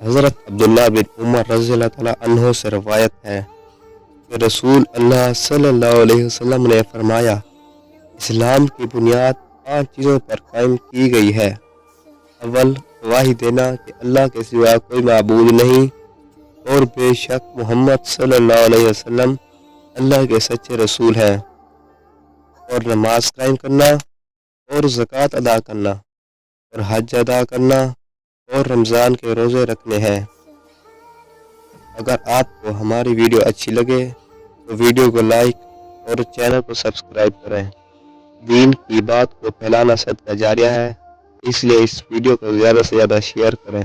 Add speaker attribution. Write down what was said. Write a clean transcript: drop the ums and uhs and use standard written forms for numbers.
Speaker 1: हज़रत अब्दुल्ला बिन उमर रज़ियल्लाहु तआला अन्हो से रवायत है कि रसूल अल्लाह सल्लल्लाहु अलैहि वसल्लम ने फरमाया, इस्लाम की बुनियाद 5 चीज़ों पर कायम की गई है। अव्वल, गवाही देना कि अल्लाह के सिवा कोई माबूद नहीं और बेशक मोहम्मद सल्लल्लाहु अलैहि वसल्लम अल्लाह के सच्चे रसूल हैं, और नमाज कायम करना और ज़कात अदा करना और हज अदा करना और रमज़ान के रोज़े रखने हैं। अगर आपको हमारी वीडियो अच्छी लगे तो वीडियो को लाइक और चैनल को सब्सक्राइब करें। दीन की बात को फैलाना सदका जारिया है, इसलिए इस वीडियो को ज़्यादा से ज़्यादा शेयर करें।